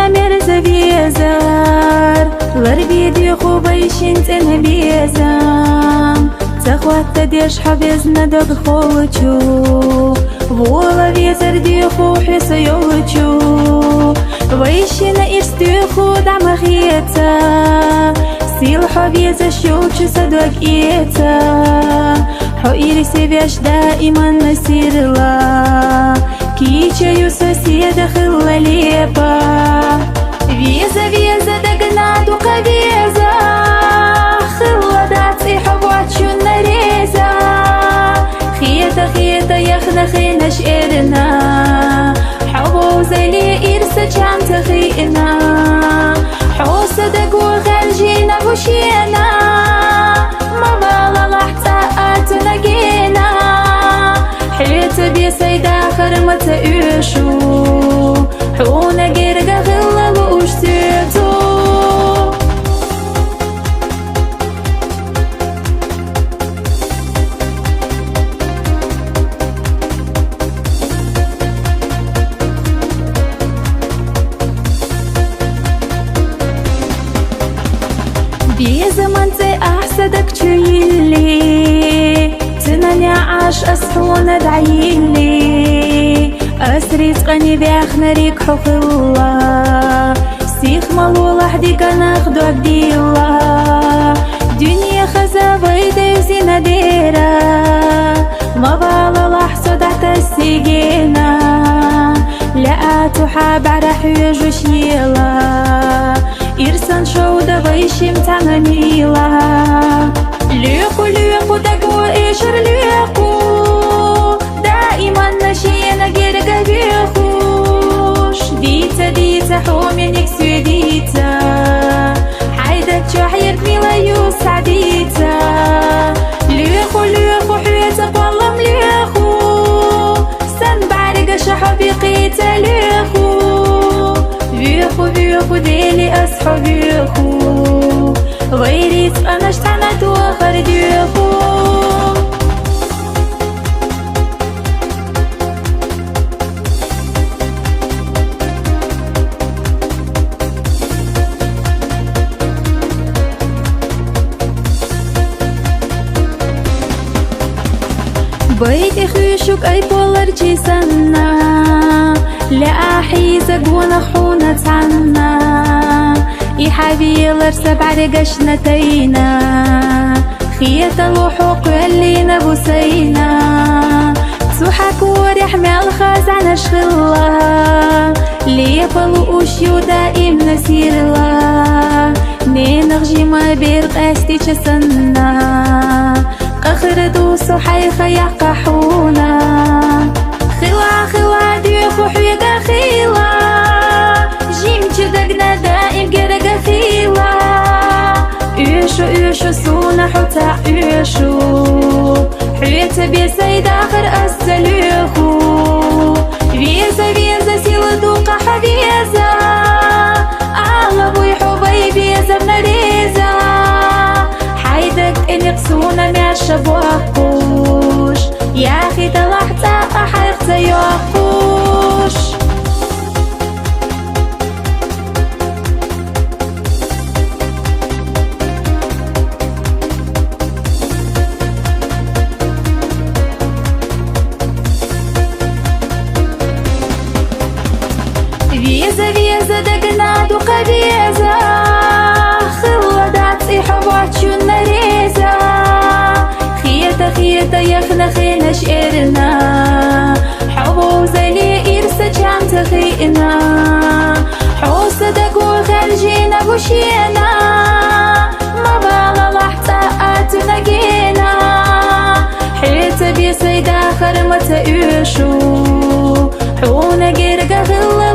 مرزا بيزار لربيدي خوبيشنت انا بيزام تخوات تديش حبيزنا دق خولچو вола ветер диху хисаючу вищина істиху дамахіца сил حبيزة شوچ صدق إيتا حقيري سيبيش دائما نسير الله كيچا يوساسي دخل ليبا فيزا فيزا دقناد وقبيزا خلا داتي حبواتشو نريزا خيطة خيطة يخنا خينا شئرنا حبو زيلي إرسا جان تخيئنا حوصة دقو غالجينا وشينا مبالا لحتاقات نقينا حيت بي سيدا خرمة إيشو حونا قرقا غلا وشتيتو بيزمن زي أحسدك تشيلي تناني عاش أصحونا دعيلي أسري تقني بيخنا ريك حق الله سيخ مالو لحدي كان أخدو عبدي الله دنيا خزابة يدوزينا ديرا ما بالا لحظة دعت السيجينا لا تحاب عرح يجوشيلا إرسان شودة ويشم تعمليلا ليقو ليقو دقو إيشر ليقو دائما نشينا جرقا بيخوش ديتا ديتا حومينك سيديتا حيدك جوحير ميلا يوسع ديتا ليقو ليقو حياتك والله مليقو سن بعرق شحبي قيتا ليقو بيخو بيخو ديلي أصحى بيخو غيري أنا اشتعنت وآخر بيخو بيت خيشك أي بولر جيسنا لا أحيزك ونخونا تعنا يحبيلر سبع رقشنا تينا خيط الوحوق اللي نبوسينا سوحك ورحمة الخزانة شغلها ليبلوش دائم نسير الله نينغجي ما بيرق أستي جسنا قخر دوسو حيخ يقحونا خلا خلا ديخو حيقا خيلا جيم جدقنا دائم قرقا خيلا إيشو إيشو سونا حتا إيشو حيت بيسيد آخر أسليخو فيزا فيزا سيلا دوقا حبيزا أغلبو يحوبي بيزا بنريزا حيدك إنقسونا معشا بوحكوش يا أخي طلعتا أحيقتا يوحكوش فيزا فيزا دقناد وقبيزا خلا داتي حبواتشو نريزا خيطة خيطة يخنا خينا شئرنا حبو زيلي إرسا جام تخيئنا حوصة دقو خارجينا وشينا مبالا لحتاقات نقينا حيت بيسيد آخر متى إيشو حونا قرقا غلا